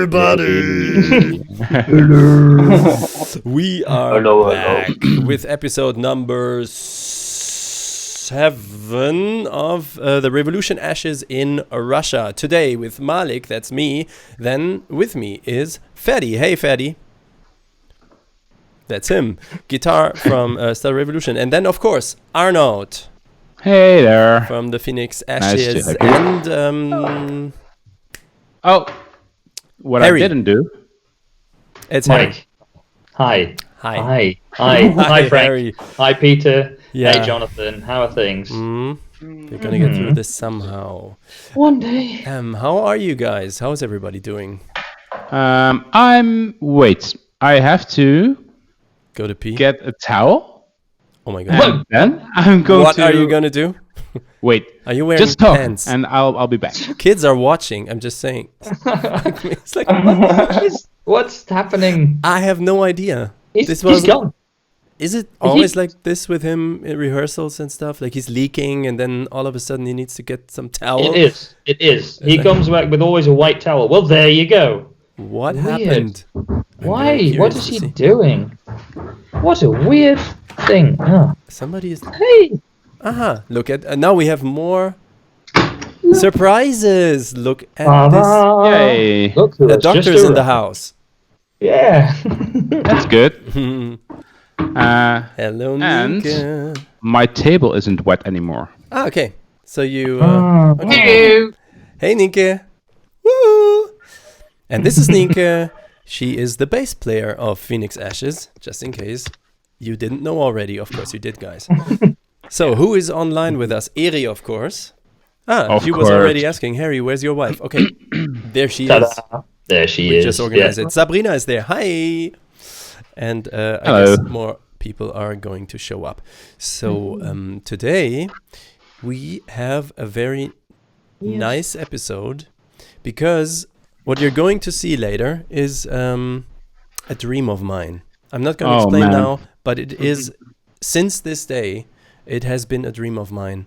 everybody. We are back with episode number 7 of the Revolution Ashes in Russia. Today with Malik, that's me. Then with me is Ferdi. Hey, Ferdi. That's him. Guitar from Star Revolution. And then, of course, Arnold. Hey there. From the Phoenix Ashes. Nice and what Harry. I didn't do. It's Mike. Harry. Hi. Hi. Hi, Frank. Harry. Hi, Peter. Yeah. Hey, Jonathan. How are things? We're gonna get through this somehow. One day. How are you guys? How's everybody doing? I have to Go to pee? get a towel. Oh my god. And then I'm going What to... are you gonna do? Wait. Are you wearing Just talk, pants? and I'll be back. Kids are watching, I'm just saying. It's like, What's happening? I have no idea. He's gone. Is it always like this with him in rehearsals and stuff? Like he's leaking and then all of a sudden he needs to get some towel? It is. He comes back with always a white towel. Well, there you go. What Weird. happened? Why? What is he doing? What a weird thing. Somebody is... Hey. Look at... now we have more surprises. Look at this. Yay. Look who The has just doctor's in the arrived. house. Yeah. That's good. Hello, And Nika. my table isn't wet anymore. Okay. So you... Hello. Hey, Nika. Woo! And this is Nika. She is the bass player of Phoenix Ashes, just in case you didn't know already. Of course you did, guys. So who is online with us? Eri, of course. Of he was course. already asking, Harry, where's your wife? Okay, there she is. Ta-da. There she We is. just organized it. Sabrina is there. Hi. And I Hello. guess more people are going to show up. So today we have a very nice episode because what you're going to see later is a dream of mine. I'm not going to explain now, but it is, since this day, it has been a dream of mine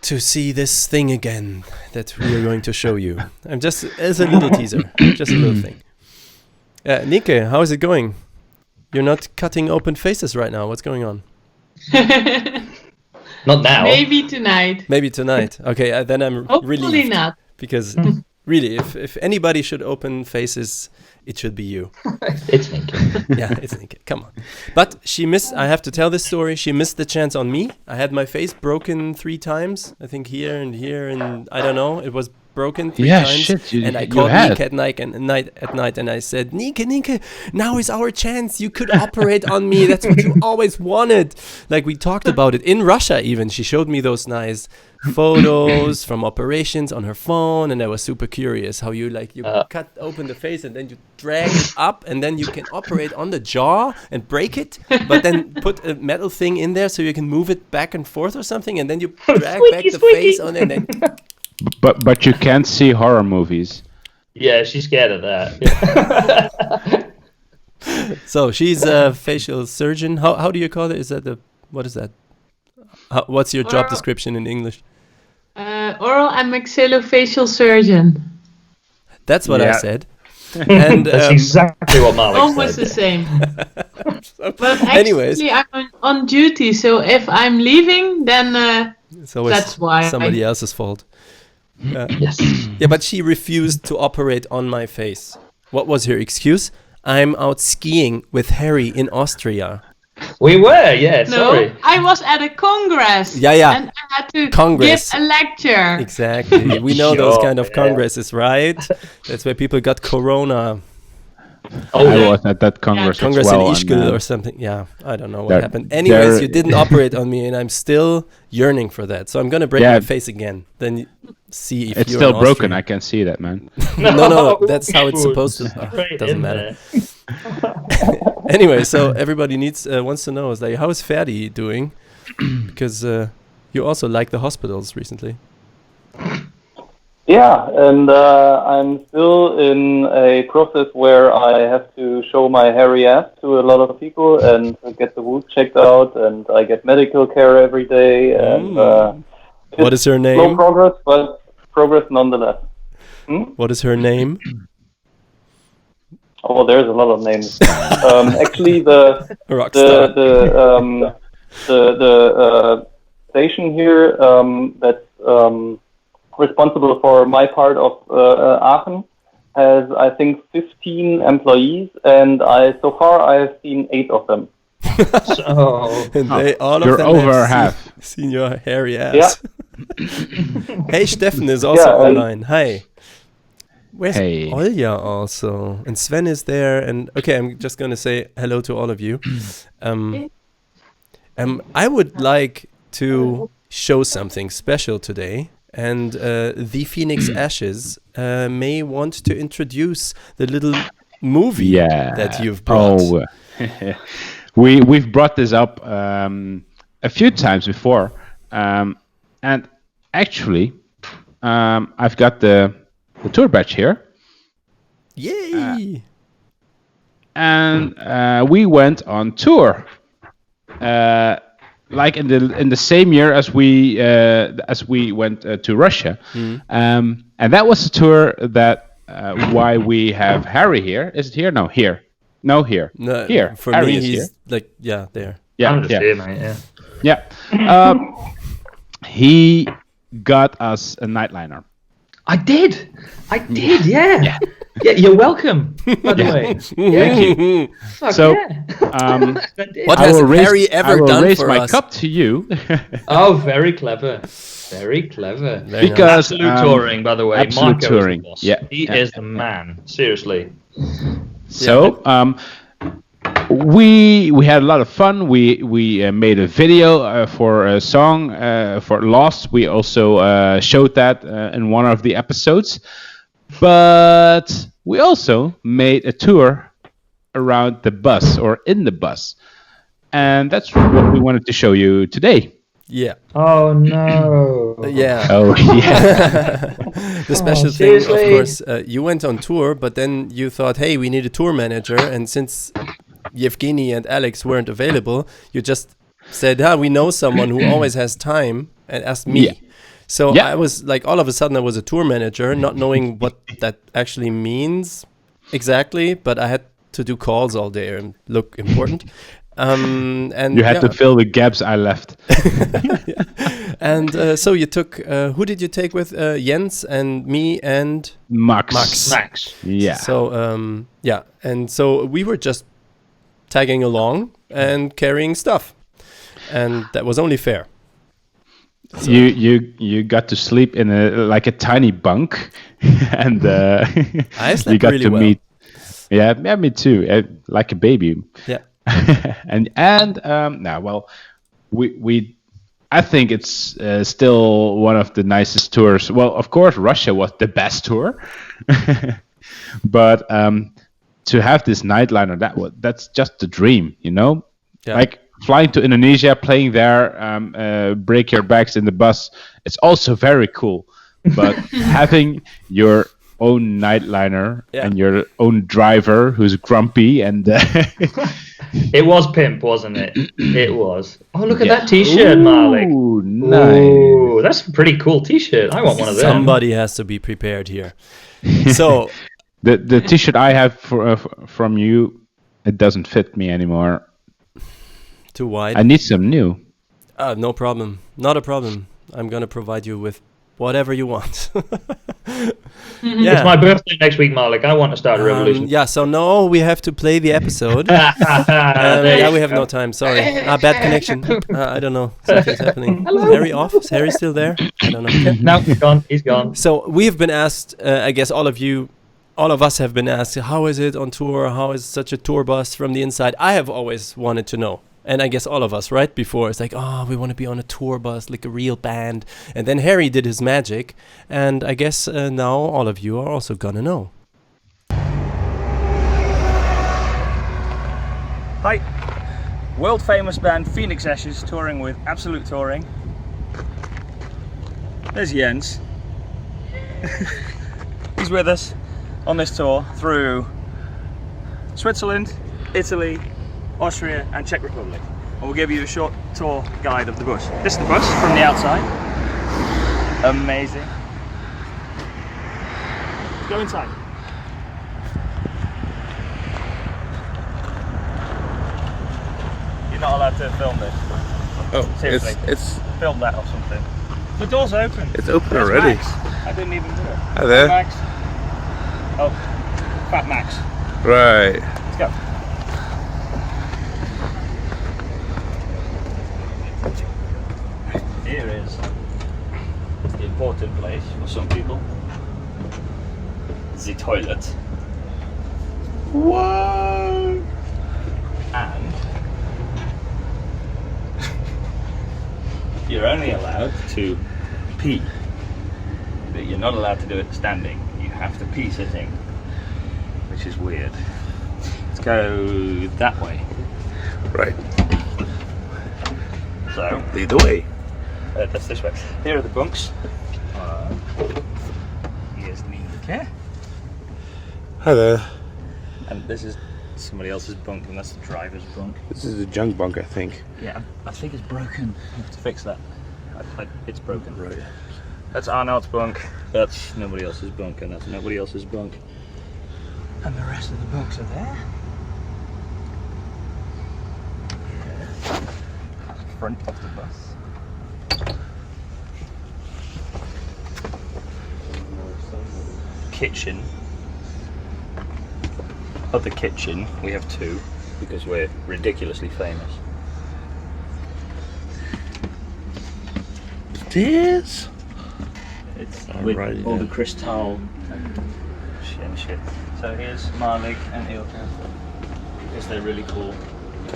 to see this thing again that we are going to show you. I'm just, as a little teaser, just a little thing. Nika, how is it going? You're not cutting open faces right now. What's going on? Not now. Maybe tonight. Maybe tonight. Okay, then I'm Hopefully relieved. not. Because really, if anybody should open faces, it should be you. It's Nika. Yeah, it's Nika. Come on. But she missed, I have to tell this story, she missed the chance on me. I had my face broken 3 times. I think here, and I don't know. It was broken 3 times. Shit. And I called Nika at night, and I said, Nika, now is our chance. You could operate on me. That's what you always wanted. Like we talked about it in Russia even. She showed me those nice photos from operations on her phone, and I was super curious how you cut open the face and then you drag it up and then you can operate on the jaw and break it, but then put a metal thing in there so you can move it back and forth or something, and then you drag back the face on it and then... But you can't see horror movies. Yeah, she's scared of that. So she's a facial surgeon. How do you call it? What is that? What's your job description in English? Oral and maxillofacial surgeon. That's what I said. And That's exactly what Malik Almost said. the same. But anyways, actually, I'm on duty, so if I'm leaving, then it's always that's why somebody else's fault. Yes. Yeah, but she refused to operate on my face. What was her excuse? I'm out skiing with Harry in Austria. We were, yeah, No, sorry. I was at a congress. Yeah. And I had to Congress. give a lecture. Exactly. We know those Sure, kind of yeah. congresses, right? That's where people got corona. Oh, I was at that congress Congress as well. in Ischgl or something. Yeah, I don't know what happened. Anyways, you didn't operate on me, and I'm still yearning for that. So I'm gonna break my face again. Then see if It's you're still in broken. Austria. I can see that, man. No, that's how it's Ooh, supposed to. straight Doesn't in matter. there. Anyway, so everybody wants to know is like, how is Ferdi doing? Because you also like the hospitals recently. Yeah, and I'm still in a process where I have to show my hairy ass to a lot of people and get the wound checked out, and I get medical care every day. And what is her slow name? progress, but progress nonetheless. What is her name? Oh, there's a lot of names. Actually, Rockstar. the station here that's responsible for my part of Aachen has, I think, 15 employees, and so far I have seen 8 of them. So, And all You're of them over have half. seen your hairy ass. Hey, Steffen is also Yeah, and- online. Hi. Where's Hey. Olja also? And Sven is there. And okay, I'm just going to say hello to all of you. I would like to show something special today. And the Phoenix Ashes may want to introduce the little movie that you've brought. Oh, we've brought this up a few times before, and actually, I've got the tour badge here, Yay! and we went on tour, like in the same year as we went to Russia, and that was the tour that why we have Harry here. Is it here? No, here. No, here. No, Here. for Harry me, is he's here. like, yeah, there. Yeah, I'm just yeah. here, mate. Yeah. He got us a nightliner. I did. Yeah. Yeah, you're welcome. By the way. Thank you. Fuck So, yeah. I did. What I has will raise, Harry ever I will done raise for my us? cup to you. Oh, very clever. Very clever. Very nice. Because Absolute touring, by the way. Absolute Marco touring. is the boss. Yeah, He yeah, is the man. Seriously. So, we had a lot of fun. We made a video for a song for Lost. We also showed that in one of the episodes. But we also made a tour around the bus or in the bus. And that's what we wanted to show you today. Yeah. Oh no. Yeah. Oh, yeah. The special thing, of seriously? course, you went on tour, but then you thought, hey, we need a tour manager. And since Yevgeny and Alex weren't available, you just said, we know someone who always has time, and asked me. Yeah. So Yeah. I was like, all of a sudden I was a tour manager, not knowing what that actually means exactly, but I had to do calls all day and look important. And You had to fill the gaps I left. And so you took, who did you take with? Jens and me and Max. Max. Yeah. So yeah, and so we were just tagging along and carrying stuff, and that was only fair. So. You got to sleep in a tiny bunk, and I slept you got really to well. meet. Yeah, me too. Like a baby. Yeah. I think it's still one of the nicest tours. Well, of course, Russia was the best tour, but to have this nightliner, that's just the dream, you know. Yeah. Like flying to Indonesia, playing there, break your backs in the bus. It's also very cool, but having your own nightliner and your own driver who's grumpy and It was pimp, wasn't it? It was. Oh, look at that T-shirt, Malik. Ooh, nice. Ooh, that's a pretty cool T-shirt. I want one of them. Somebody has to be prepared here. So The T-shirt I have from you, it doesn't fit me anymore. too wide. I need some new. No problem. Not a problem. I'm gonna provide you with whatever you want. Yeah. It's my birthday next week, Malik. I want to start a revolution. Yeah, so no, we have to play the episode. There Yeah, you we have go. no time. Sorry. Bad connection. I don't know. Something's happening. Is Harry off? Is Harry still there? I don't know. No, he's gone. He's gone. So we have been asked, I guess all of us have been asked, how is it on tour? How is such a tour bus from the inside? I have always wanted to know. And I guess all of us, right? Before, it's like, we want to be on a tour bus, like a real band. And then Harry did his magic. And I guess now all of you are also gonna know. Hi, world famous band Phoenix Ashes touring with Absolute Touring. There's Jens. He's with us on this tour through Switzerland, Italy, Austria and Czech Republic. And we'll give you a short tour guide of the bus. This is the bus from the outside. Amazing. Let's go inside. You're not allowed to film this. Oh, Seriously. it's Film that or something. The door's open. it's open There's already. Max. I didn't even do it. Hi there. Max. Oh, Fat Max. Right. Let's go. Here is the important place for some people. The toilet. What? And you're only allowed to pee, but you're not allowed to do it standing. You have to pee sitting, which is weird. Let's go that way. Right. So Lead the way. that's this way. Here are the bunks. Here's Nienke. Hi there. And this is somebody else's bunk, and that's the driver's bunk. This is a junk bunk, I think. Yeah, I think it's broken. You have to fix that. It's broken. Right. That's Arnold's bunk. That's nobody else's bunk, and that's nobody else's bunk. And the rest of the bunks are there. Front of the bus. Kitchen. Of the kitchen, we have two because we're ridiculously famous. This? It's Alrighty with all then. the crystal and shit. So here's Malik and Ilka because they're really cool.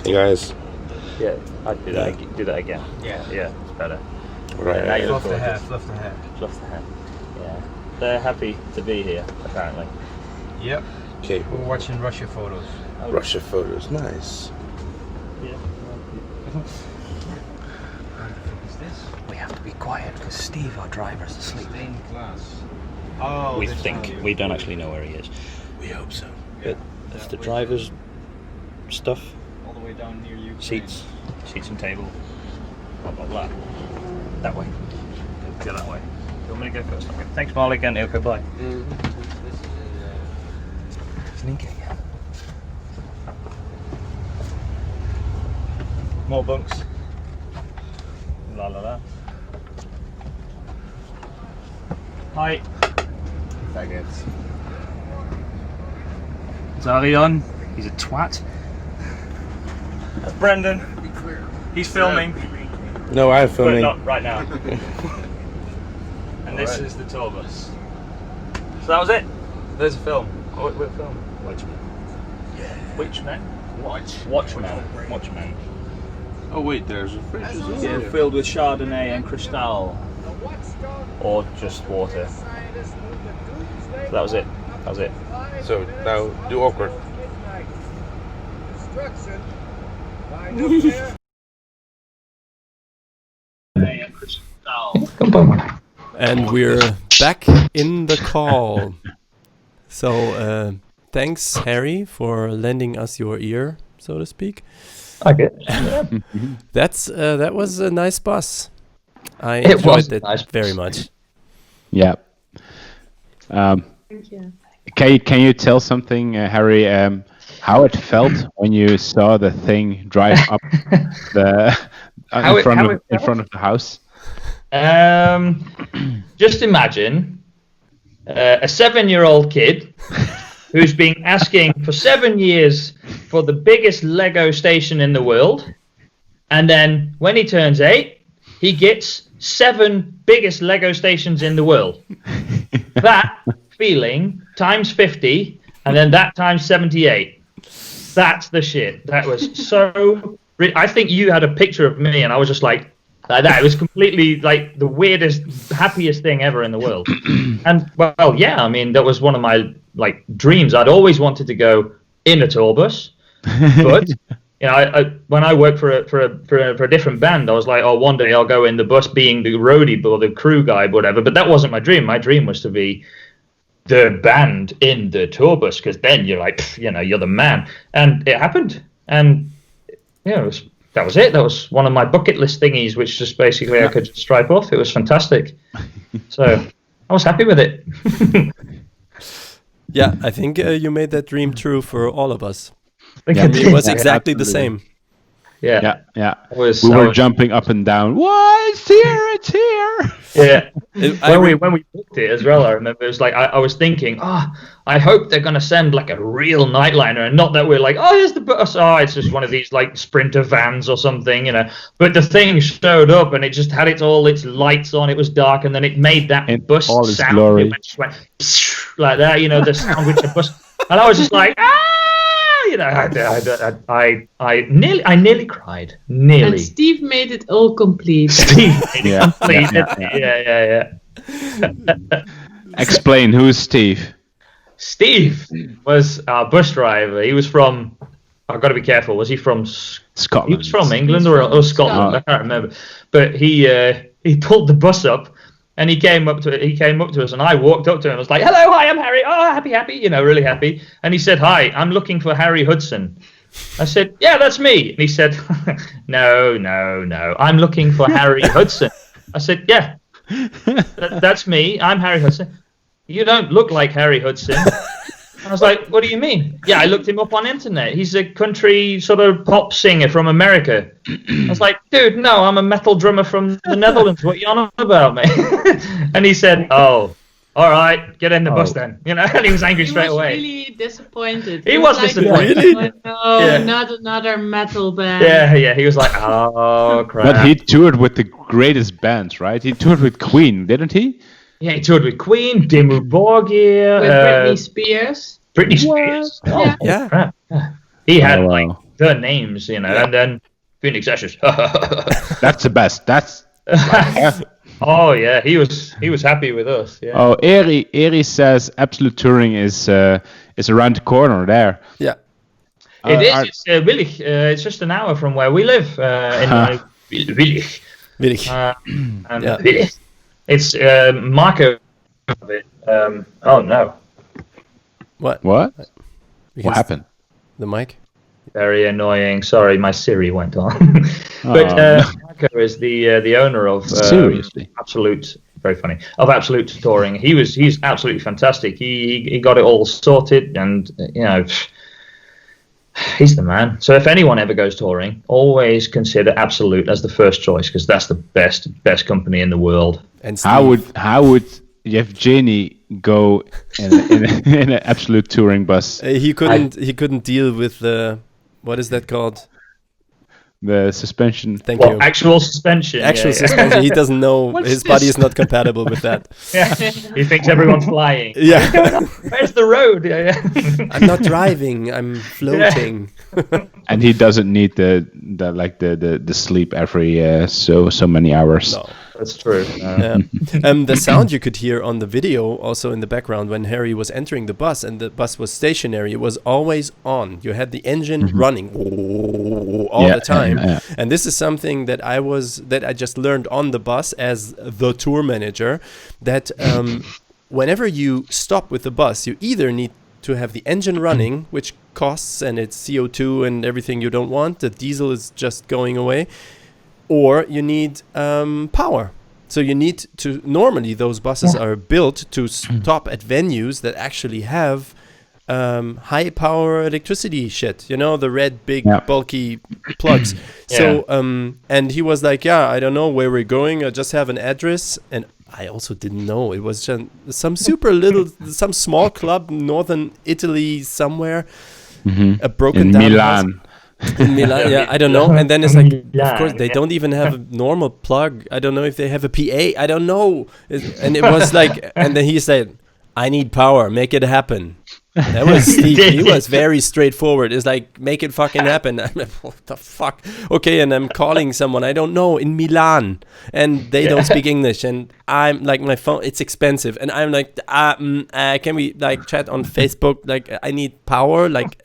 Hey guys. Yeah, I'd do that. Do that again. Yeah. Yeah, it's better. Right. Now you look Fluff the hair, gorgeous. fluff the hair. Fluff the hair. Yeah, they're happy to be here apparently. Yep. Okay. We're watching Russia photos. Russia photos. Nice. Yeah. What's this? We have to be quiet because Steve, our driver, is asleep. Stained glass. Oh, We this think one. we don't actually know where he is. We hope so. But that's the driver's stuff. All the way down near you. Seats and table. Blah blah blah. That way. Go that way. You want me to go first? Okay. Thanks, Malik and Ilka. Bye. Sneaking. More bunks. La la la. Hi. Faggots. Zarion. He's a twat. That's Brendan. He's filming, No, I'm but filming. not right now. And this is the tour bus. So that was it. There's a film. What film? Watchmen. Which man? Watchman. Watchman. Oh wait, there's a fridge. Yeah, filled with Chardonnay and Cristal. Or just water. So that was it. That was it. So now do awkward. And we're back in the call. So thanks, Harry, for lending us your ear, so to speak. Okay. That was a nice bus. I It enjoyed was a it nice very bus. much. Yeah. Thank you. Can you tell something, Harry? How it felt when you saw the thing drive up the How in it felt? front of the house? Just imagine a 7-year-old kid who's been asking for 7 years for the biggest Lego station in the world, and then when he turns 8, he gets 7 biggest Lego stations in the world. That feeling times 50, and then that times 78. That's the shit. That was so. I think you had a picture of me, and I was just like that. It was completely like the weirdest, happiest thing ever in the world. And well, yeah, I mean, that was one of my like dreams. I'd always wanted to go in a tour bus, but you know, I when I worked for a different band, I was like, oh, one day I'll go in the bus being the roadie or the crew guy, whatever. But that wasn't my dream. My dream was to be the band in the tour bus, because then you're like, pff, you know, you're the man. And it happened, and yeah, that was it. That was one of my bucket list thingies, which just basically I could just stripe off. It was fantastic. So I was happy with it. Yeah, I think you made that dream true for all of us. I think Yeah, I I mean, did. it was Yeah, exactly the absolutely. same. Yeah. It was, We I were was- jumping up and down. What? It's here! It's here! Yeah. I When we booked it as well, I remember it was like I was thinking, I hope they're gonna send like a real nightliner, and not that we're like, here's the bus. It's just one of these like Sprinter vans or something, you know. But the thing showed up, and it just had all its lights on. It was dark, and then it made that In bus all its sound. glory. It just went like that, you know, the sound which a bus. And I was just like, you know, I nearly cried, nearly. And Steve made it all complete. Steve, Yeah, complete. yeah. Yeah. Explain, who's Steve? Steve was our bus driver. He was from. I've got to be careful. Was he from? Scotland. He was from England or Scotland. I can't remember. But he pulled the bus up, and he came up to us, and I walked up to him. I was like, "Hello, hi, I'm Harry. Oh, happy, you know, really happy." And he said, "Hi, I'm looking for Harry Hudson." I said, "Yeah, that's me." And he said, No, I'm looking for Harry Hudson." I said, "Yeah, that's me. I'm Harry Hudson." "You don't look like Harry Hudson." I was like, "What do you mean?" "Yeah, I looked him up on internet. He's a country sort of pop singer from America." I was like, "Dude, no, I'm a metal drummer from the Netherlands. What you on about, mate?" And he said, "Oh, all right, get in the bus then." You know, and he was angry straight He was away. really disappointed. He was like, disappointed. Really? "Oh, no, Yeah. not another metal band." Yeah, he was like, "Oh crap." But he toured with the greatest bands, right? He toured with Queen, didn't he? Yeah, he toured with Queen, Dimmu Borgir, With Britney Spears. Britney Spears. Oh, Yeah. crap. Yeah. He had Oh, wow. like the names, you know, and then Phoenix Ashes. That's the best. That's Oh yeah, he was happy with us. Yeah. Oh, Eri says Absolute Touring is around the corner there. Yeah. It is. are- It's Willich. It's just an hour from where we live in Willich. Really. And Yeah. Willich. It's Marco. Of it. Oh no, What? What? Because What happened? The mic? very annoying. Sorry, my Siri went on. But no. Marco is the owner of Seriously? Absolute. Very funny. Of Absolute Touring. He's absolutely fantastic. He got it all sorted, and you know. He's the man. So if anyone ever goes touring, always consider Absolute as the first choice, because that's the best company in the world. And Steve. How would Yevgeny go in an Absolute Touring bus? He couldn't deal with the, what is that called? The suspension. Thank you. Actual suspension. Actual yeah. suspension. He doesn't know. What's His body this? is not compatible with that. Yeah. He thinks everyone's flying. Yeah. Where's the road? Yeah. I'm not driving. I'm floating. And he doesn't need the sleep every so many hours. No. That's true. Yeah. The sound you could hear on the video, also in the background, when Harry was entering the bus and the bus was stationary, it was always on. You had the engine running all the time. Yeah. And this is something that I just learned on the bus as the tour manager, that whenever you stop with the bus, you either need to have the engine running, which costs, and it's CO2 and everything you don't want. The diesel is just going away. Or you need power. So you need to, normally those buses are built to stop at venues that actually have high power electricity shit, you know, the red big bulky plugs. So and he was like, yeah, I don't know where we're going, I just have an address. And I also didn't know, it was just some super little, some small club, northern Italy somewhere, a broken In down Milan. house. In Milan, yeah, I don't know. And then it's like, of course, they don't even have a normal plug. I don't know if they have a PA. I don't know. And it was like, and then he said, I need power. Make it happen. That was Steve. He was very straightforward. It's like, make it fucking happen. I'm like, what the fuck? Okay, and I'm calling someone I don't know in Milan, and they don't speak English. And I'm like, my phone, it's expensive. And I'm like, can we like chat on Facebook? Like, I need power. Like,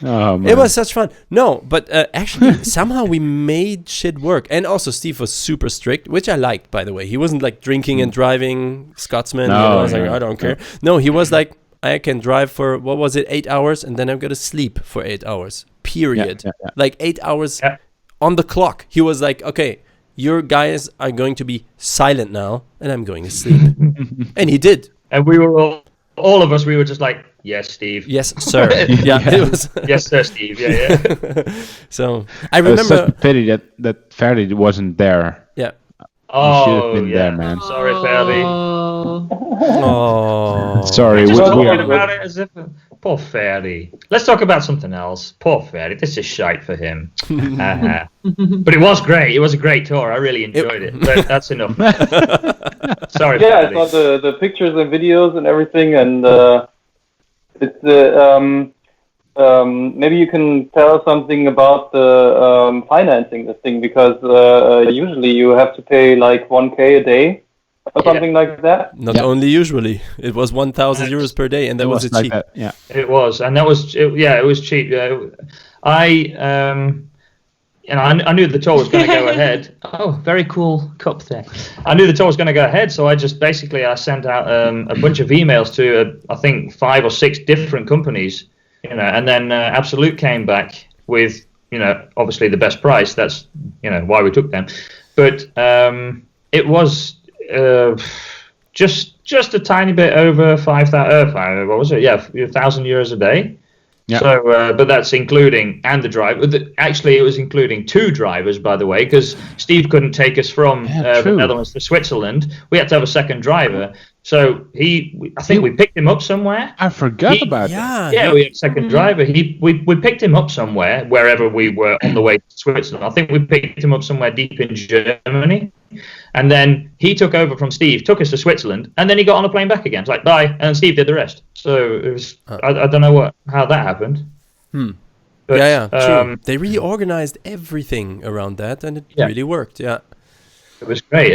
Oh, man. it was such fun. No, but actually, somehow we made shit work. And also, Steve was super strict, which I liked, by the way. He wasn't like drinking and driving, Scotsman. No, you know, I was like, no, I don't care. No, he was like, I can drive for, what was it, 8 hours, and then I'm going to sleep for 8 hours, period. Yeah. Like 8 hours on the clock. He was like, okay, your guys are going to be silent now, and I'm going to sleep. And he did. And we were all of us, we were just like, Yes, Steve. Yes, sir. Yeah, it was. Yes, sir, Steve. Yeah. So I It was such remember. a pity that Ferdy wasn't there. Yeah. You should have been yeah. there, man. Sorry, Ferdy. Oh. Oh. Sorry, Just we talking are. about it as if poor Ferdy. Let's talk about something else. Poor Ferdy. This is shite for him. But it was great. It was a great tour. I really enjoyed it. But that's enough. Sorry, Yeah, I Ferdy. saw the pictures and videos and everything, and it's maybe you can tell something about the financing this thing, because usually you have to pay like 1K a day or something like that. Not only usually, it was 1,000 euros per day, and that was like cheap. that. Yeah. It was, and that was it was cheap. I knew the tour was going to go ahead. Oh, very cool cup there. I knew the tour was going to go ahead, so I sent out a bunch of emails to I think 5 or 6 different companies, and then Absolute came back with obviously the best price. That's why we took them, but it was just a tiny bit over 5,000. What was it? Yeah, 1,000 euros a day. Yeah. So, but that's including the driver. Actually, it was including 2 drivers, by the way, because Steve couldn't take us from the Netherlands to Switzerland. We had to have a second driver. So I think we picked him up somewhere. I forgot about that. Yeah, we had a second driver. We picked him up somewhere, wherever we were on the way to Switzerland. I think we picked him up somewhere deep in Germany. And then he took over from Steve, took us to Switzerland, and then he got on a plane back again. It's like, bye, and Steve did the rest. So it was, I don't know how that happened. But, True. They reorganized everything around that, and it really worked. Yeah, it was great.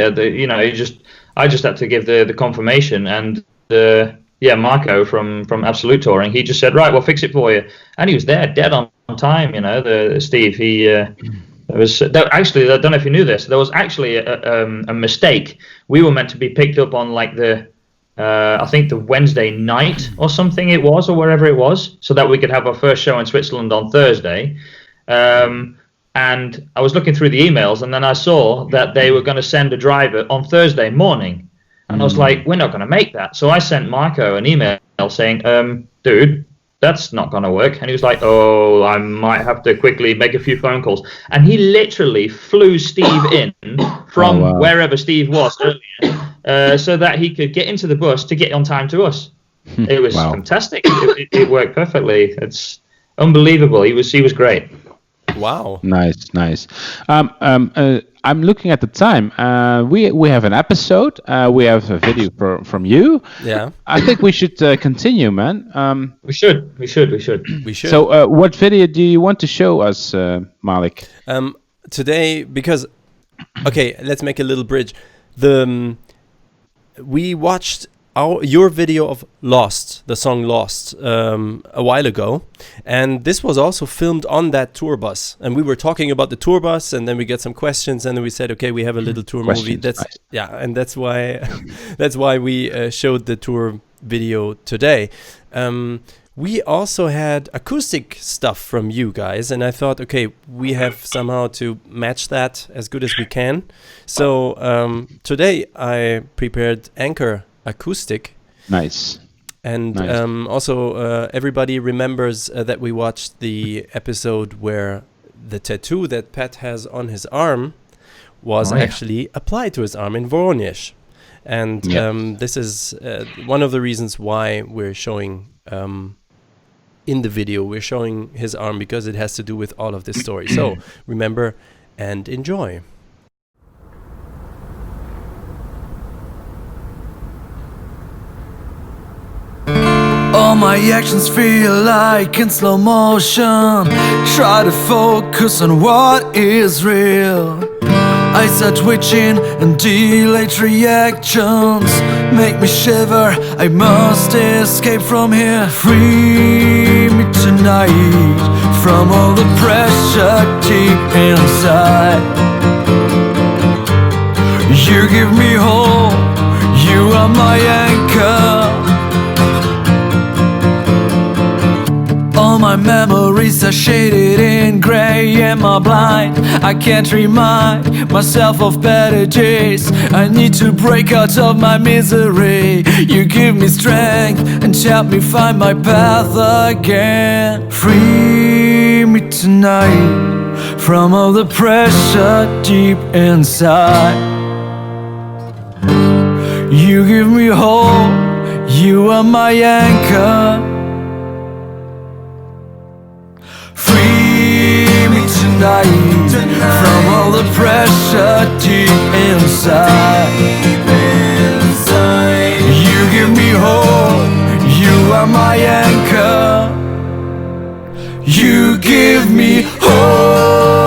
I just had to give the confirmation, and Marco from Absolute Touring, he just said, right, we'll fix it for you, and he was there, dead on time. The Steve, actually, I don't know if you knew this. There was actually a mistake. We were meant to be picked up on like I think the Wednesday night or something it was, or wherever it was, so that we could have our first show in Switzerland on Thursday. And I was looking through the emails, and then I saw that they were going to send a driver on Thursday morning. And I was like, we're not going to make that. So I sent Marco an email saying, dude, that's not going to work. And he was like, oh, I might have to quickly make a few phone calls. And he literally flew Steve in from wherever Steve was earlier, so that he could get into the bus to get on time to us. It was fantastic. It worked perfectly. It's unbelievable. He was great. Wow. Nice. I'm looking at the time. We have an episode. We have a video from you. Yeah. I think we should continue, man. We should. So, what video do you want to show us, Malik? Today, because let's make a little bridge. We watched your video of Lost, the song Lost, a while ago, and this was also filmed on that tour bus, and we were talking about the tour bus, and then we got some questions, and then we said, okay, we have a little tour movie. That's nice. And that's why we showed the tour video today. We also had acoustic stuff from you guys, and I thought, okay, we have somehow to match that as good as we can. So today I prepared Anchor acoustic. Nice. And also everybody remembers that we watched the episode where the tattoo that Pat has on his arm was actually applied to his arm in Voronezh. And this is one of the reasons why we're showing in the video, we're showing his arm, because it has to do with all of this story. So remember and enjoy. All my actions feel like in slow motion. Try to focus on what is real. Eyes are twitching and delayed reactions make me shiver. I must escape from here. Free me tonight from all the pressure deep inside. You give me hope. You are my anchor. All my memories memories are shaded in gray. Am I blind? I can't remind myself of better days. I need to break out of my misery. You give me strength and help me find my path again. Free me tonight from all the pressure deep inside. You give me hope, you are my anchor. Free me tonight from all the pressure deep inside. You give me hope, you are my anchor. You give me hope.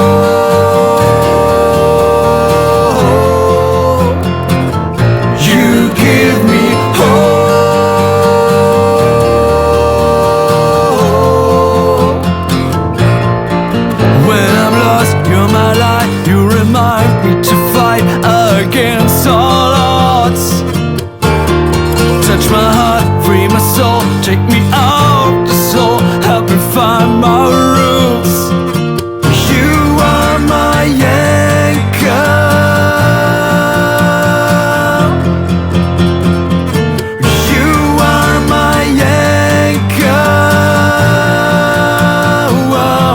You give me hope. When I'm lost, you're my light. You remind me to fight against all odds. Touch my heart, free my soul, take me out the soul, help me find my roots. You are my anchor. You are my anchor. Whoa.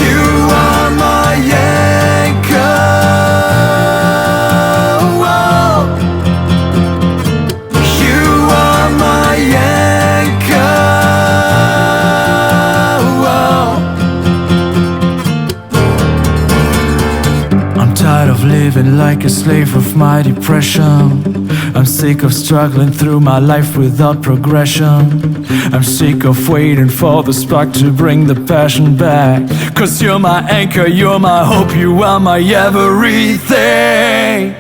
You are my anchor. Whoa. You are my anchor. Whoa. I'm tired of living like a slave of my depression. I'm sick of struggling through my life without progression. I'm sick of waiting for the spark to bring the passion back. 'Cause you're my anchor, you're my hope, you are my everything.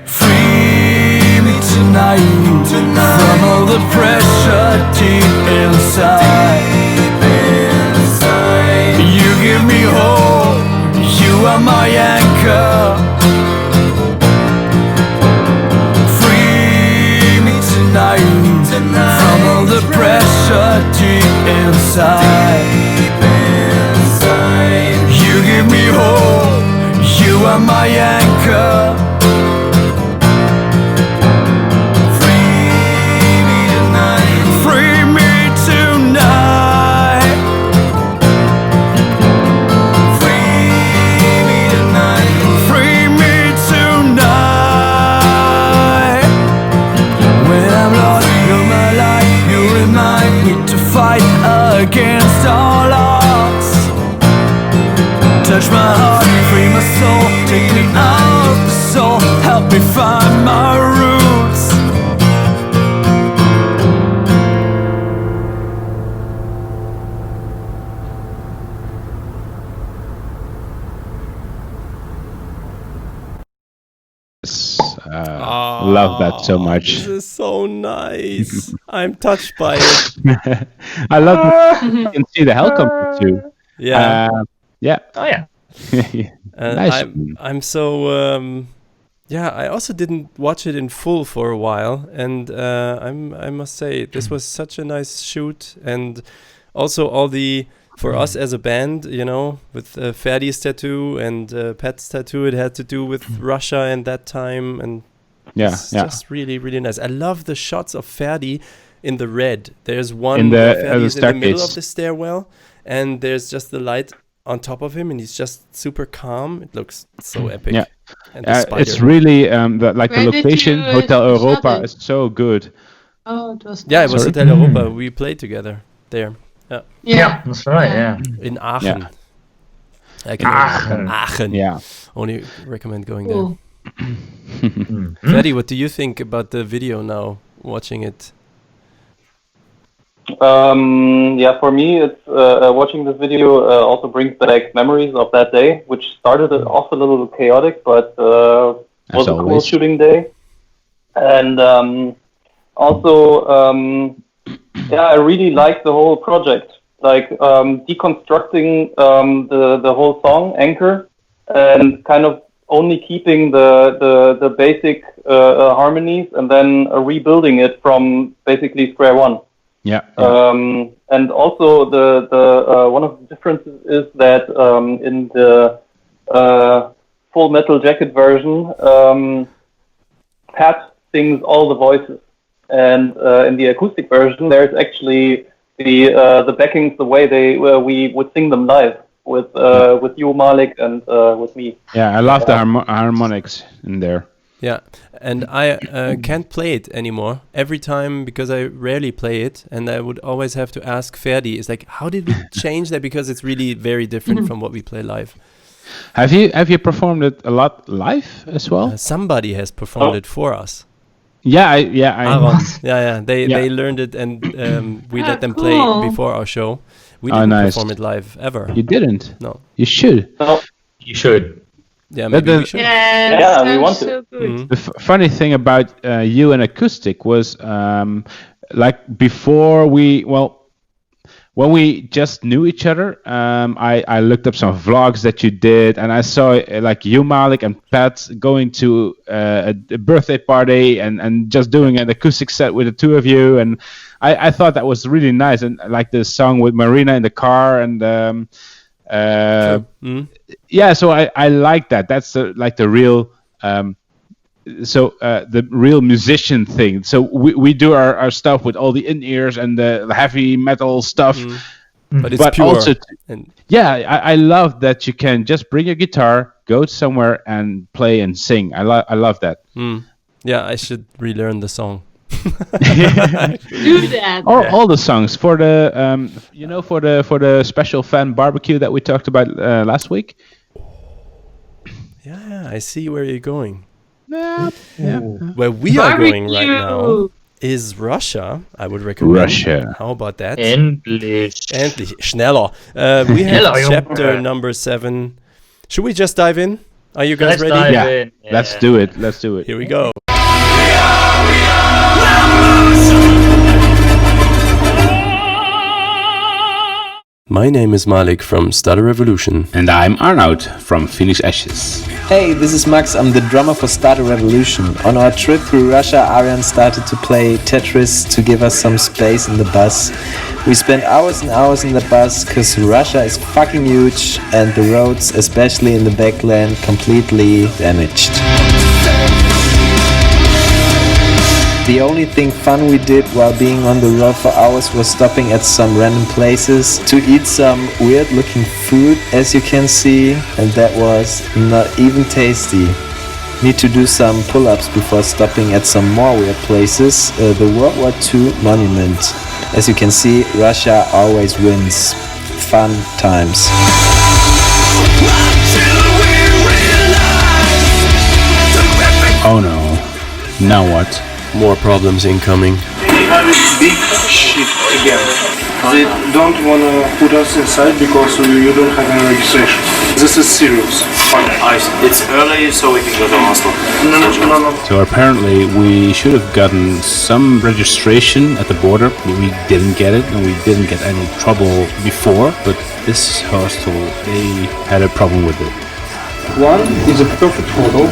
Free me tonight from all the pressure deep inside. You give me hope, you are my anchor. Free me tonight from all the pressure deep inside. You give me hope, you are my anchor. Free me tonight. Free me tonight. Free me tonight. Free me tonight. When I'm lost, you're my light. You remind me to fight against all odds. Touch my heart, free my soul, take me out the soul, help me find my roots. Love that so much. This is so nice. I'm touched by it. I love that you can see the helicopter too. Yeah. Yeah. Oh yeah. Nice. I'm so yeah. I also didn't watch it in full for a while, and I must say this was such a nice shoot, and also all the for us as a band, you know, with Ferdi's tattoo and Pat's tattoo, it had to do with Russia and that time, and it's just really, really nice. I love the shots of Ferdi in the red. There's one where Ferdi's in the middle of the stairwell, and there's just the light on top of him, and he's just super calm. It looks so epic. Yeah, and the spider. it's really like Where the did location, you, Hotel shot Europa, it? is so good. Oh, it was. Yeah, it was Sorry? Hotel Europa. We played together there. Yeah, That's right. Yeah. In Aachen. Yeah. I can Aachen. Yeah. Only recommend going cool. there. Ferdi, what do you think about the video now, watching it? Yeah, for me, it's watching this video also brings back memories of that day, which started off a little chaotic, but was a cool shooting day. And also, yeah, I really like the whole project, like deconstructing the whole song Anchor, and kind of only keeping the basic harmonies and then rebuilding it from basically square one. Yeah. And also the one of the differences is that in the Full Metal Jacket version, Pat sings all the voices, and in the acoustic version, there's actually the backings the way we would sing them live with you, Malik, and with me. Yeah, I love the harmonics in there. Yeah, and I can't play it anymore. Every time, because I rarely play it, and I would always have to ask Ferdi, it's like, how did we change that? Because it's really very different from what we play live. Have you performed it a lot live as well? Somebody has performed it for us. Yeah, I Yeah. They learned it, and we let them play before our show. We didn't perform it live ever. You didn't? No. You should. No. You should. Yeah, maybe we should. Yeah, we want to. So good. The funny thing about you and acoustic was like before when we just knew each other, I looked up some vlogs that you did, and I saw like you, Malik, and Pat going to a birthday party and just doing an acoustic set with the two of you, and I thought that was really nice, and like the song with Marina in the car, and yeah, so I like that. That's the real. The real musician thing. So we do our stuff with all the in-ears and the heavy metal stuff. But it's pure. Also I love that you can just bring your guitar, go somewhere and play and sing. I love that. Yeah, I should relearn the song. Do that. All the songs for the for the special fan barbecue that we talked about last week. Yeah, I see where you're going. Yeah. Where we are going right now is Russia. I would recommend. Russia. How about that? Endlich. Schneller. We have chapter number 7. Should we just dive in? Are you guys ready? Dive in. Yeah. Let's do it. Here we go. My name is Malik from Stutter Revolution. And I'm Arnoud from Phoenix Ashes. Hey, this is Max. I'm the drummer for Starter Revolution. On our trip through Russia, Arian started to play Tetris to give us some space in the bus. We spent hours and hours in the bus because Russia is fucking huge and the roads, especially in the backland, completely damaged. The only thing fun we did while being on the road for hours was stopping at some random places to eat some weird looking food, as you can see, and that was not even tasty. Need to do some pull-ups before stopping at some more weird places. The World War II monument. As you can see, Russia always wins. Fun times. Oh no. Now what? More problems incoming. We have a big shit again. They don't want to put us inside because you don't have any registration. This is serious. It's early, so we can go to the hostel. No. So apparently we should have gotten some registration at the border. We didn't get it, and we didn't get any trouble before. But this hostel, they had a problem with it. One is a perfect photo.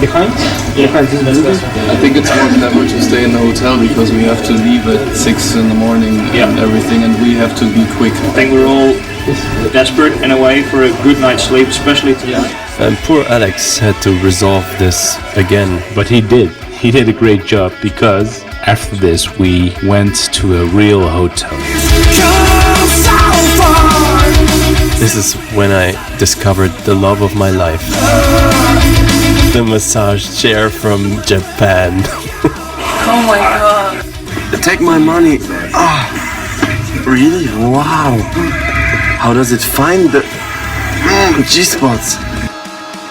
Behind this building. I think it's more clever to stay in the hotel because we have to leave at 6 in the morning and everything, and we have to be quick. I think we're all desperate in a way for a good night's sleep, especially tonight. And poor Alex had to resolve this again. But he did. He did a great job because after this we went to a real hotel. This is when I discovered the love of my life. The massage chair from Japan. Oh my god. Take my money. Really? Wow. How does it find the G-spots?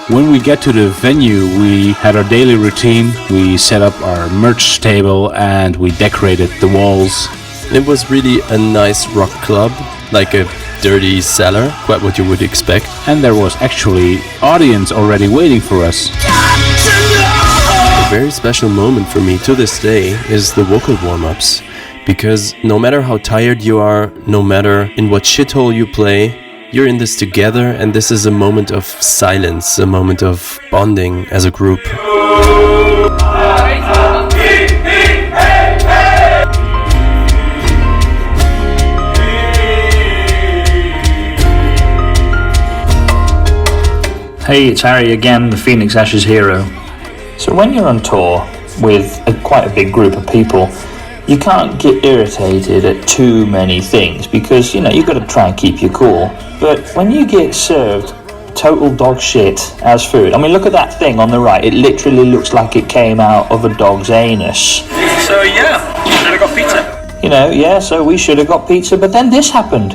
When we get to the venue, we had our daily routine. We set up our merch table and we decorated the walls. It was really a nice rock club, like a dirty cellar, quite what you would expect. And there was actually audience already waiting for us. A very special moment for me to this day is the vocal warm-ups. Because no matter how tired you are, no matter in what shithole you play, you're in this together, and this is a moment of silence, a moment of bonding as a group. Hey, it's Harry again, the Phoenix Ashes hero. So when you're on tour with quite a big group of people, you can't get irritated at too many things because, you know, you've got to try and keep your cool. But when you get served total dog shit as food, I mean, look at that thing on the right. It literally looks like it came out of a dog's anus. So yeah, then I got pizza. You know, yeah, so we should have got pizza, but then this happened.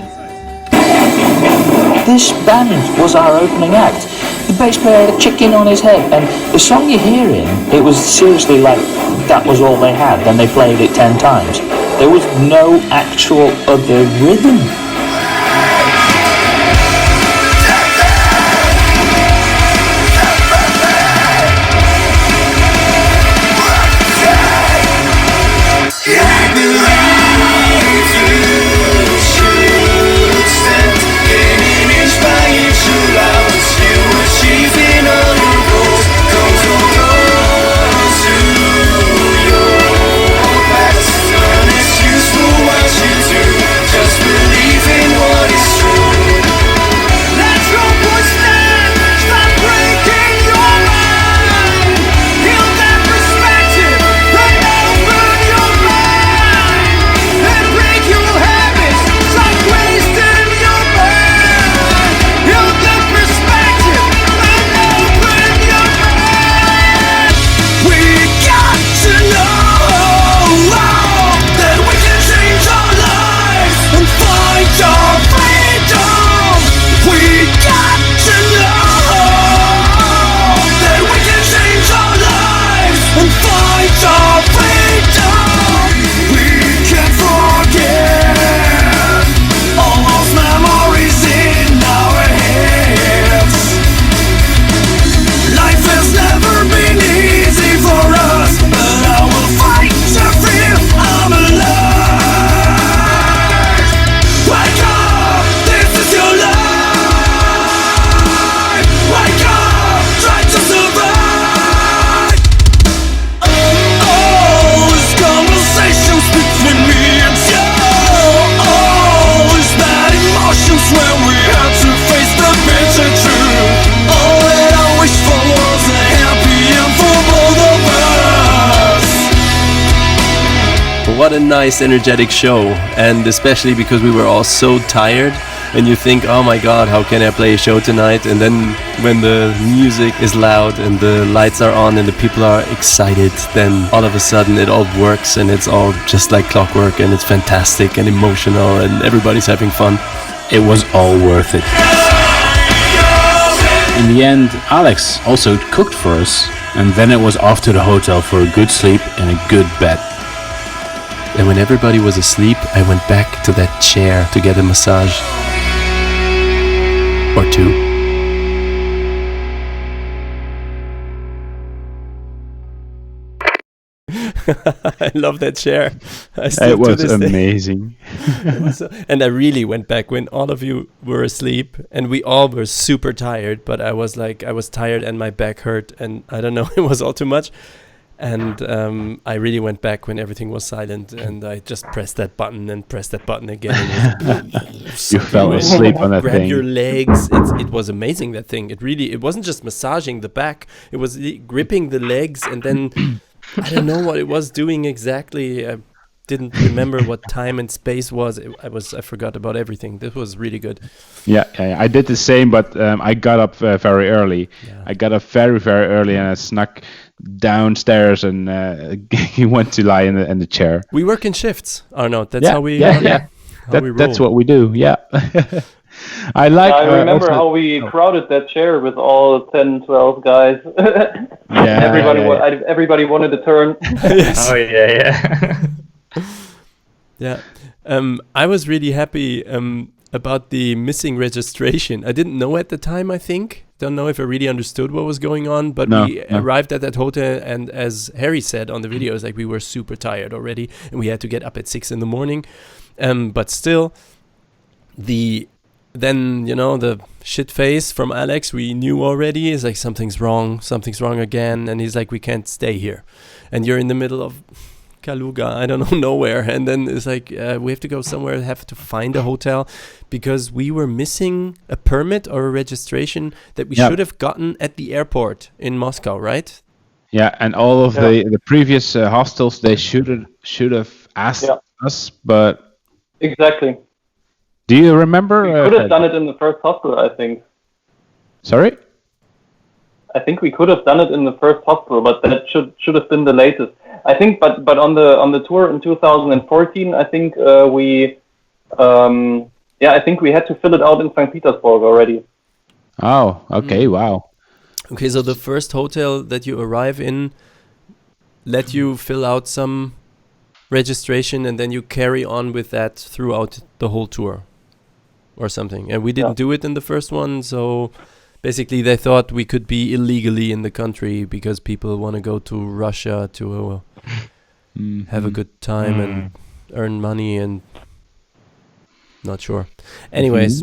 This band was our opening act. The bass player had a chicken on his head, and the song you're hearing, it was seriously like that was all they had. Then they played it 10 times. There was no actual other rhythm. What a nice, energetic show, and especially because we were all so tired, and you think, oh my god, how can I play a show tonight? And then when the music is loud and the lights are on and the people are excited, then all of a sudden it all works and it's all just like clockwork and it's fantastic and emotional and everybody's having fun. It was all worth it. In the end, Alex also cooked for us, and then it was off to the hotel for a good sleep and a good bed. And when everybody was asleep, I went back to that chair to get a massage. Or two. I love that chair. It was amazing. And I really went back when all of you were asleep and we all were super tired, but I was tired and my back hurt and I don't know, it was all too much. And I really went back when everything was silent, and I just pressed that button and pressed that button again. You fell asleep on that grab thing. Your legs. It was amazing, that thing. It wasn't just massaging the back. It was gripping the legs, and then I don't know what it was doing exactly. I didn't remember what time and space was. I forgot about everything. This was really good. Yeah, I did the same, but I got up very early. Yeah. I got up very, very early, and I snuck downstairs and he went to lie in the chair. We work in shifts, Arnaud. That's how we That's what we do. Yeah. I remember how we crowded that chair with all 10, 12 guys. Everybody wanted a turn. Yes. Oh yeah. Yeah. I was really happy about the missing registration. I didn't know at the time, I think. Don't know if I really understood what was going on, but we arrived at that hotel, and as Harry said on the videos, like, we were super tired already, and we had to get up at 6 a.m. But still, the shit face from Alex, we knew already, is like, something's wrong again, and he's like, we can't stay here. And you're in the middle of Kaluga, I don't know, nowhere. And then it's like, we have to go somewhere, have to find a hotel because we were missing a permit or a registration that we should have gotten at the airport in Moscow, right? Yeah, and all of the previous hostels, they should have asked us, but... Exactly. Do you remember? We could have done it in the first hostel, I think. Sorry? I think we could have done it in the first hostel, but that should have been the latest. I think, but on the tour in 2014, I think I think we had to fill it out in St. Petersburg already. Oh, okay, wow. Okay, so the first hotel that you arrive in let you fill out some registration and then you carry on with that throughout the whole tour or something. And we didn't do it in the first one, so basically they thought we could be illegally in the country because people want to go to Russia to have a good time and earn money and not sure. Anyways,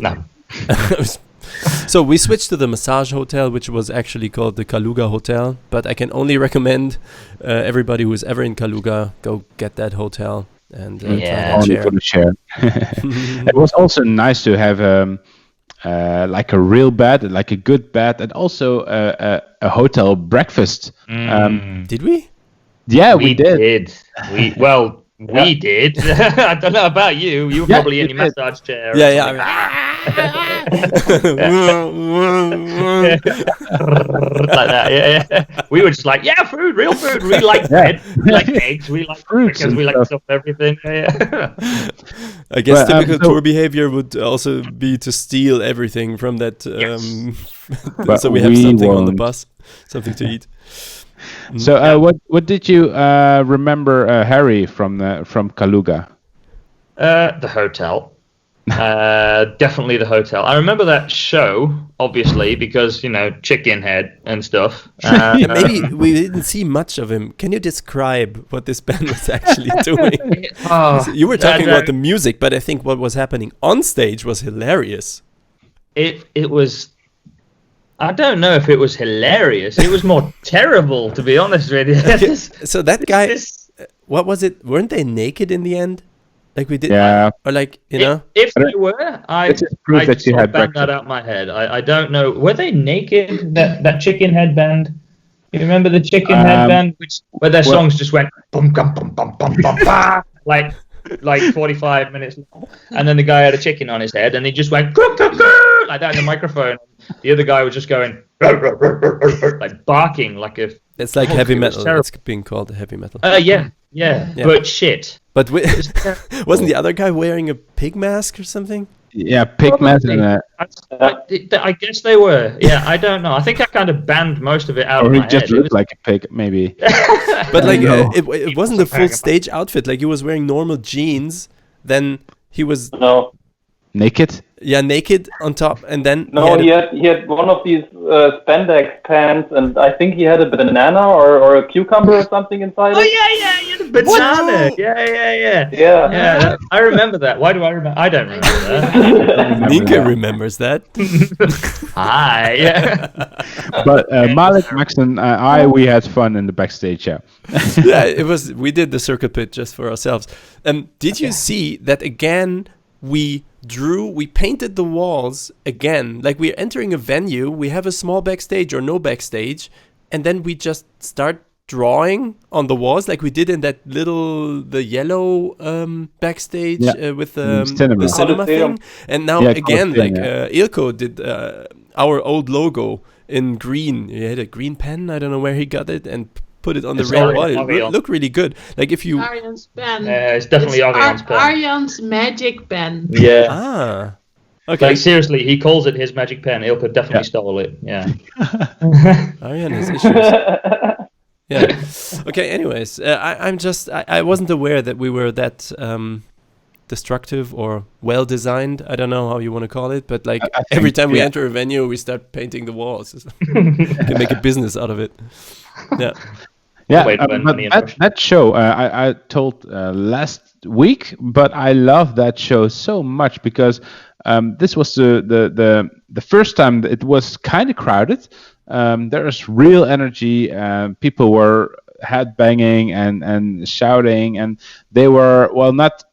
so we switched to the massage hotel, which was actually called the Kaluga Hotel, but I can only recommend everybody who is ever in Kaluga, go get that hotel and try that chair. It was also nice to have like a real bed, like a good bed, and also a hotel breakfast. Did we? Yeah, we did. We did. I don't know about you. You were probably in your massage chair. Like that. Yeah. We were just like, food, real food. We like bread, we like eggs, we like fruits, because we like stuff everything. I guess typical tour behavior would also be to steal everything from that. So we have something on the bus, something to eat. So, what did you remember, Harry, from Kaluga? The hotel. Definitely the hotel. I remember that show, obviously, because chicken head and stuff. Maybe we didn't see much of him. Can you describe what this band was actually doing? You were talking about the music, but I think what was happening on stage was hilarious. It was. I don't know if it was hilarious. It was more terrible, to be honest with you. So that guy, what was it? Weren't they naked in the end? Like we did, or like If they were, I sort of banged that out my head. I don't know. Were they naked? That chicken head band. You remember the chicken head band, where their songs just went bum bum bum bum bum bum bah, like 45 minutes long. And then the guy had a chicken on his head, and he just went like that in the microphone. The other guy was just going like barking like a. It's like heavy metal. It's being called heavy metal. Yeah, but shit. But wasn't the other guy wearing a pig mask or something? Yeah, pig mask. I guess they were. Yeah, I don't know. I think I kind of banned most of it out of my head. Or he just looked like a pig, maybe. But like, it wasn't a full stage outfit. Like he was wearing normal jeans. Then he was naked. Yeah, naked on top, and then he had one of these spandex pants, and I think he had a banana or a cucumber or something inside. Oh yeah, he had a banana. Yeah. I remember that. Why do I remember? I don't remember that. Nika remembers that. Hi. Yeah. But Malik, Max, and we had fun in the backstage. Yeah, it was. We did the circuit pit just for ourselves. Did you see that again? We painted the walls again. Like we're entering a venue, we have a small backstage or no backstage, and then we just start drawing on the walls like we did in that the yellow backstage with the cinema thing. And now again, Ilko did our old logo in green. He had a green pen, I don't know where he got it, and put it on the red wall. It looked really good. Like if you Arjan's pen. It's definitely Arjan's pen. Arjan's magic pen. Yeah. Okay. Like seriously, he calls it his magic pen. Ilko definitely stole it. Yeah. Arjan has issues. Yeah. Okay. Anyways, I wasn't aware that we were that destructive or well designed. I don't know how you want to call it, but like every time we enter a venue, we start painting the walls. Can make a business out of it. Yeah. Yeah, that show I told last week, but I love that show so much because this was the first time that it was kind of crowded. There was real energy. People were headbanging and shouting, and they were not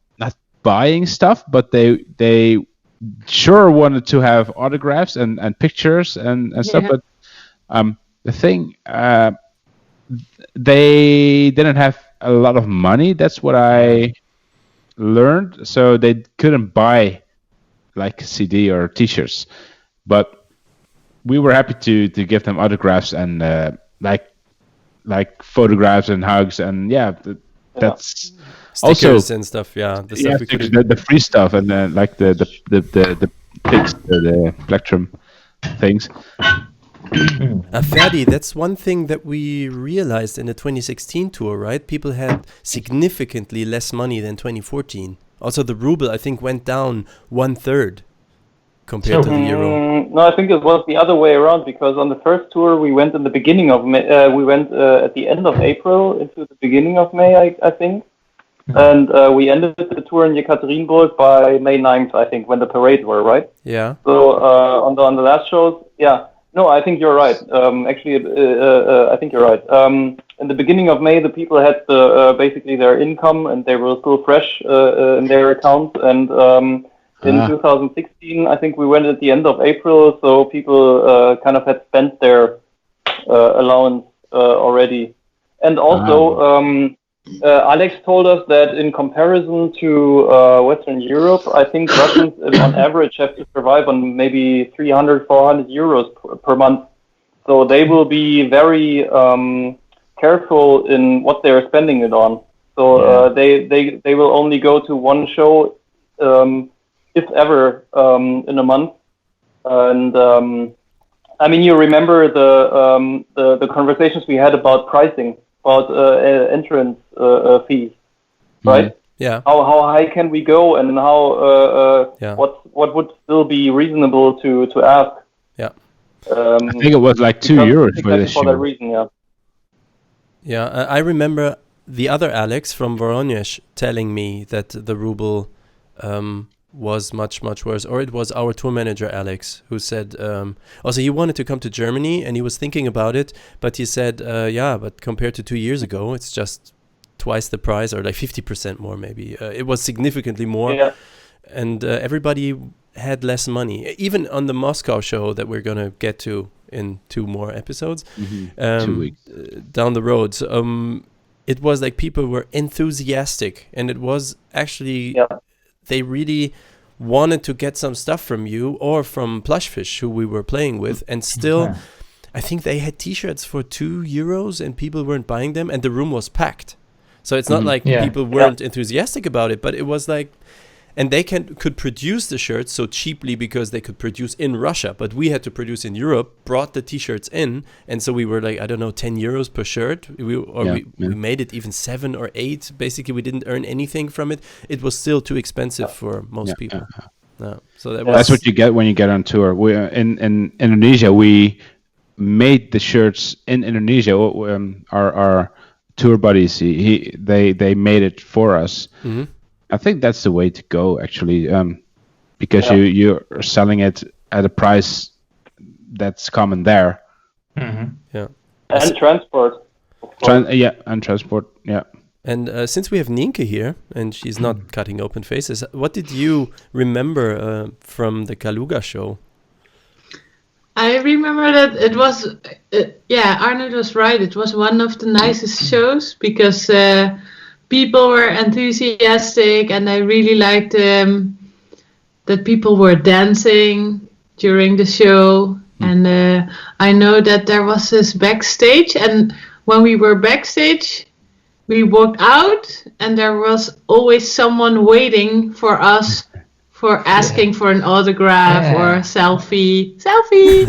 buying stuff, but they sure wanted to have autographs and pictures and stuff. But the thing, they didn't have a lot of money. That's what I learned. So they couldn't buy like a CD or T-shirts, but we were happy to give them autographs and like photographs and hugs, and that's stickers also and stuff. The yeah, stuff we could. the free stuff, and then like the pics, the plectrum things. Ferdi, that's one thing that we realized in the 2016 tour, right? People had significantly less money than 2014. Also, the ruble, I think, went down 1/3 compared to the euro. No, I think it was the other way around, because on the first tour we went in the beginning of May. We went at the end of April into the beginning of May, I think. And we ended the tour in Yekaterinburg by May 9th, I think, when the parades were, right? Yeah. So on the last shows, yeah. No, I think you're right. Actually, I think you're right. In the beginning of May, the people had basically their income, and they were still fresh in their accounts. And in 2016, I think we went at the end of April, so people kind of had spent their allowance already. And also, Alex told us that in comparison to Western Europe, I think Russians on average have to survive on maybe 300, 400 euros per month. So they will be very careful in what they're spending it on. So they will only go to one show, if ever, in a month. And I mean, you remember the conversations we had about pricing, about entrance fees, right? Yeah. How high can we go, and how what would still be reasonable to ask? Yeah. I think it was like €2 for this for show. that reason, yeah. Yeah, I remember the other Alex from Voronezh telling me that the ruble was much, much worse. Or it was our tour manager, Alex, who said, also he wanted to come to Germany and he was thinking about it, but he said, but compared to 2 years ago, it's just twice the price, or like 50% more maybe. It was significantly more. Yeah. And everybody had less money. Even on the Moscow show that we're going to get to in 2 more episodes, 2 weeks down the road. So, it was like people were enthusiastic, and it was actually... Yeah. They really wanted to get some stuff from you or from Plushfish, who we were playing with, and still, I think they had T-shirts for €2, and people weren't buying them, and the room was packed. So it's not like people weren't enthusiastic about it, but it was like, and they could produce the shirts so cheaply because they could produce in Russia, but we had to produce in Europe, brought the T-shirts in, and so we were like, I don't know, €10 per shirt. We made it even 7 or 8. Basically, we didn't earn anything from it. It was still too expensive for most people. So that's what you get when you get on tour. We in Indonesia, we made the shirts in Indonesia. Our tour buddies, they made it for us. Mm-hmm. I think that's the way to go, actually, because you're selling it at a price that's common there. Mm-hmm. Yeah. And transport. And transport, yeah. And since we have Nienke here, and she's not cutting open faces, what did you remember from the Kaluga show? I remember that it was, Arnold was right. It was one of the nicest shows because people were enthusiastic, and I really liked that people were dancing during the show. And I know that there was this backstage, and when we were backstage, we walked out, and there was always someone waiting for us for asking for an autograph or a selfie. Selfie!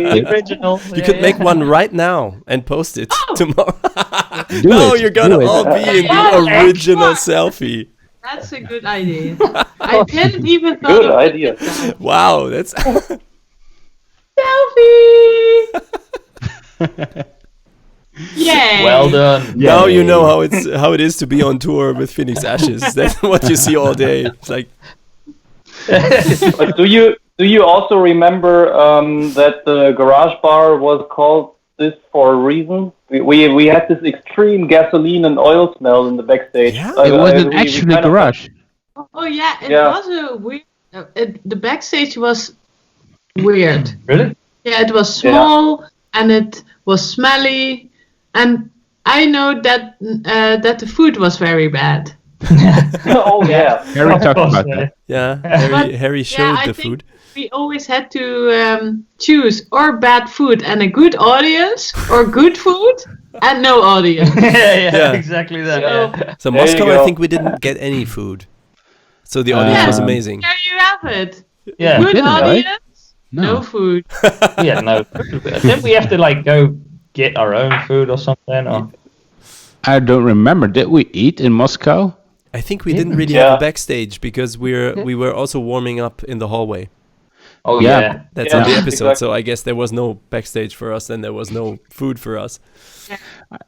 The original. You could make one right now and post it tomorrow. You're gonna all be in the original selfie. That's a good idea. I didn't even thought Good of idea. that. Wow, that's Selfie! Yay! Well done. now you know how it is to be on tour with Phoenix Ashes. That's what you see all day. It's like. But do you also remember that the garage bar was called this for a reason. We had this extreme gasoline and oil smell in the backstage. Yeah. It wasn't actually kind of- garage. Oh yeah, it Yeah. was a weird. The backstage was weird. Really? Yeah, it was small and it was smelly, and I know that that the food was very bad. Oh yeah. Harry talked about that. Yeah, But, Harry showed I the think food. we always had to choose or bad food and a good audience, or good food and no audience. Yeah. Exactly that. So- yeah. So There you Moscow, I go. think we didn't get any food. So the audience was amazing. There you have it. Yeah. Good didn't, right? audience, No. no food. We had no food. Didn't we have to like go get our own food or something? Or I don't remember. Did we eat in Moscow? I think we didn't really have a backstage because we were also warming up in the hallway. oh Yeah. yeah. That's Yeah, on the episode. exactly. So I guess there was no backstage for us, and there was no food for us.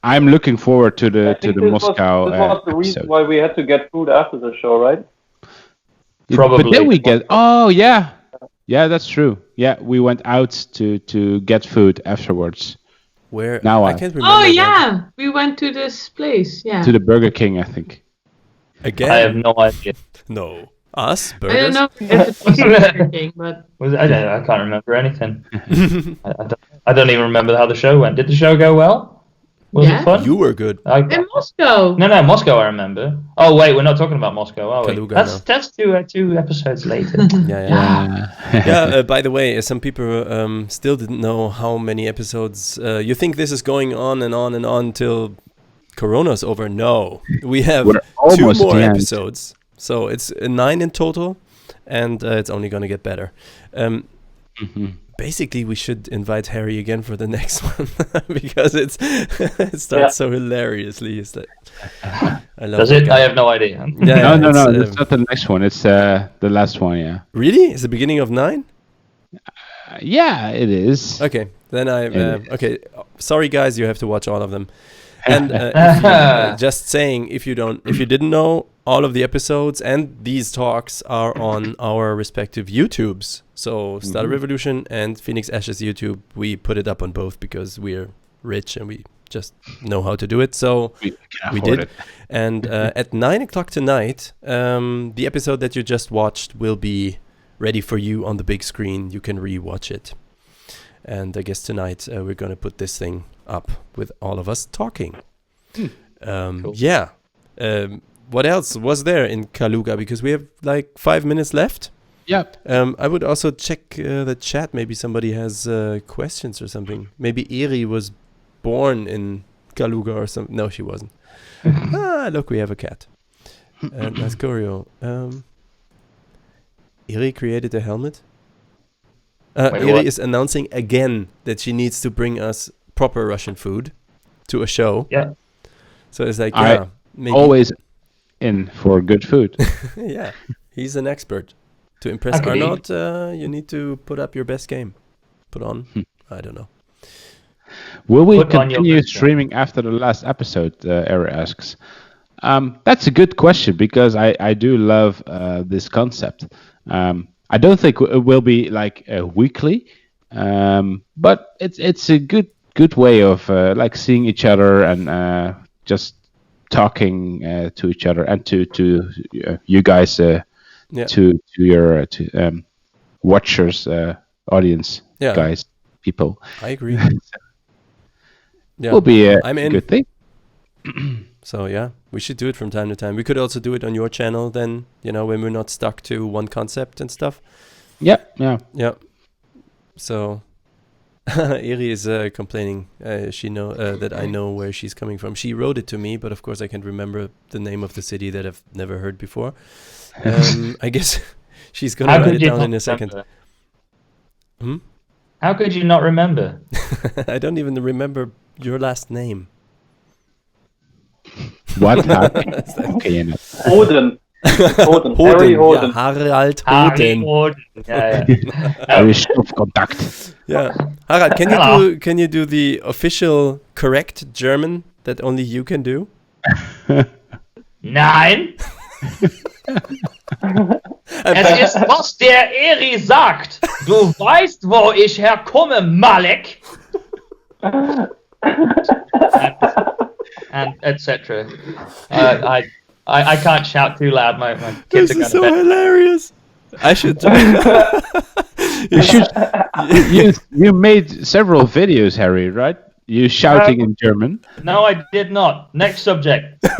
I'm looking forward to I the think Moscow this was the reason episode. why we had to get food after the show, right? Probably. But then we get. Oh yeah, yeah, that's true. Yeah, we went out to get food afterwards Where Now I I- can't remember. Oh that. yeah, we went to this place. Yeah. to the Burger King, I think. Again? I have no idea. No. Us? I Burgers? don't know if it was Burger King, but I don't know. I can't remember anything. I don't even remember how the show went. Did the show go well? Was Yeah. it fun? You were good. in Moscow. No, Moscow. I remember. Oh wait, we're not talking about Moscow, are we? Kaluga, That's two episodes later. Yeah. Yeah, by the way, some people still didn't know how many episodes. You think this is going on and on and on till Corona's over? No. We have We're 2 almost more the end. episodes. So it's 9 in total, and it's only going to get better. Basically, we should invite Harry again for the next one because it starts so hilariously. Is that I love Does that it? guy. I have no idea. Yeah, No, it's, that's not the next one. It's the last one. Yeah. really? Is the beginning of 9? Yeah, it is. Okay, then I It okay. Sorry, guys, you have to watch all of them. And if you, just saying, if you didn't know, all of the episodes and these talks are on our respective YouTubes. So Star Revolution and Phoenix Ashes YouTube, we put it up on both because we're rich and we just know how to do it. So We can we afford did. it. And at 9 o'clock tonight, the episode that you just watched will be ready for you on the big screen. You can re-watch it. And I guess tonight we're going to put this thing up with all of us talking. Cool. Yeah. What else was there in Kaluga? Because we have like 5 minutes left. Yep. I would also check the chat. Maybe somebody has questions or something. Maybe Eri was born in Kaluga or something. No, she wasn't. Look, we have a cat. Nice choreo. Eri created a helmet. Wait, Eri what? is announcing again that she needs to bring us proper Russian food to a show. Yeah. So it's like, I yeah, maybe. Always in for good food. Yeah, he's an expert. To impress I could eat. Arnold, you need to put up your best game. Put on. I don't know. Will we Put on your continue best game. streaming after the last episode? Eric asks. That's a good question because I do love this concept. I don't think it will be like weekly, but it's a good way of like seeing each other and just talking to each other and to you guys, Yeah. to your watchers, audience, Yeah. guys, people. I agree. Yeah. Will be a I'm in. good thing. So yeah, we should do it from time to time. We could also do it on your channel then, when we're not stuck to one concept and stuff. Yeah, yeah. Yeah. So Eri is complaining. She know that I know where she's coming from. She wrote it to me, but of course I can't remember the name of the city that I've never heard before. I guess she's gonna How write could it you down not in a second. remember? How could you not remember? I don't even remember your last name. What? Okay, you know. Hoden. Hoden. Harry Hoden. Yeah, Harald Harry Hoden. Hoden. Yeah. Very Stoffkontakt. Yeah, Harald, Hello. can you do the official correct German that only you can do? Nein. Es ist, was der Eri sagt. Du weißt, wo ich herkomme, Malek. and etc. I can't shout too loud. My kids This are is going to so bed. hilarious. I should. You should. You made several videos, Harry, right? You shouting in German. No, I did not. Next subject. Don't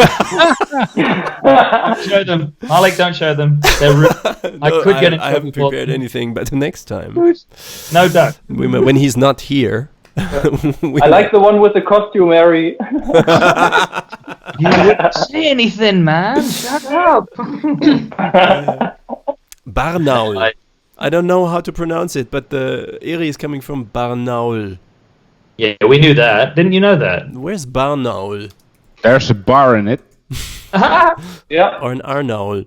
show them. Malik, don't show them. They're rude. I could get in I haven't trouble. prepared anything, but the next time, No, don't. when he's not here, I like the one with the costume, Harry. You wouldn't say anything, man. Shut up. Barnaul. I don't know how to pronounce it, but the area is coming from Barnaul. Yeah, we knew that. Didn't you know that? Where's Barnaul? There's a bar in it. Yeah. Or an Arnaul?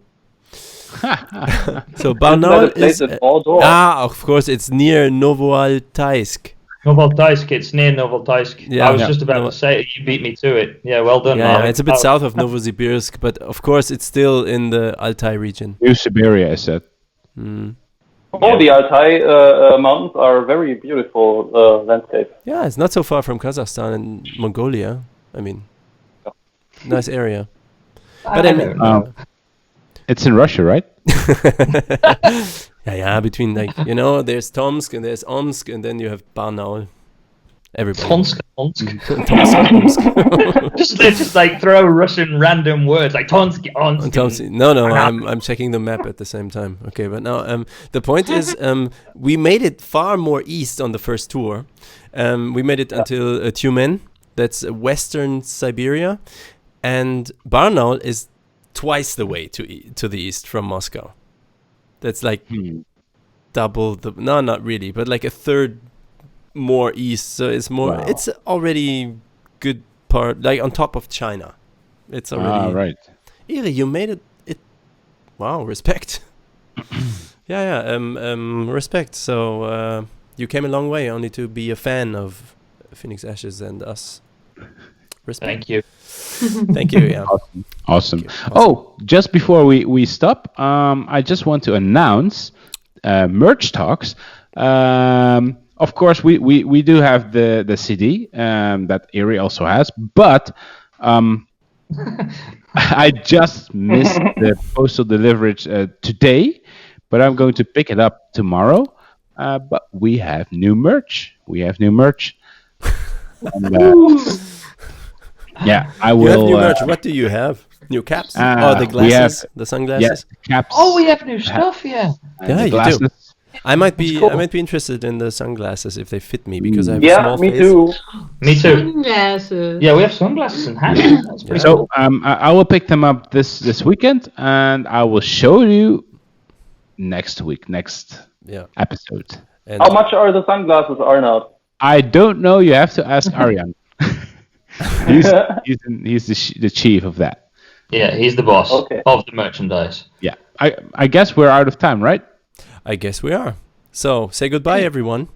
So Isn't that a Barnaul place is... at Bordeaux? of course, it's near Novoaltaisk. Novoaltaisk, it's near Novoaltaisk. Yeah. I was Yeah. just about to say it. You beat me to it. Yeah, well done, Yeah, Malik. it's a bit south of Novosibirsk, but of course it's still in the Altai region. New Siberia, I said. Oh, the Altai mountains are very beautiful landscape. Yeah, it's not so far from Kazakhstan and Mongolia. I mean, nice area. But I mean, It's in Russia, right? yeah, between there's Tomsk and there's Omsk, and then you have Barnaul. Everybody. Tomsk. Tomsk. just like throw Russian random words like Tomsk. Tomsk. No, I'm checking the map at the same time. Okay, but now the point is we made it far more east on the first tour. We made it until Tyumen, that's western Siberia, and Barnaul is twice the way to the east from Moscow. That's like double the... No, not really, but like a third more east. So it's more... Wow. It's already good part, like on top of China. It's already... right. Iri, you made it... Wow, respect. yeah, respect. So you came a long way only to be a fan of Phoenix Ashes and us. Respect. Thank you. Thank you, yeah. Awesome. Thank you. Oh, just before we stop, I just want to announce merch talks. Of course, we do have the CD that Erie also has, but I just missed the postal delivery today, but I'm going to pick it up tomorrow. But we have new merch. And, yeah, I will. You have new merch. What do you have? New caps? The glasses? The sunglasses? Yes, caps. Oh, we have new stuff, yeah. Yeah, you glasses. do. I might be interested in the sunglasses if they fit me because I have a small face. Me too. Sunglasses. Yeah, we have sunglasses in hand. That's pretty So I will pick them up this weekend, and I will show you next episode. And How much are the sunglasses, Arnold? I don't know. You have to ask Arjan. he's the chief of that. Yeah, he's the boss Okay. of the merchandise. Yeah, I guess we're out of time, right? I guess we are. So say goodbye, everyone.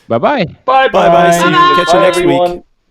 Bye bye. Bye Bye bye. See you. Bye-bye. Catch you Bye, next everyone. week.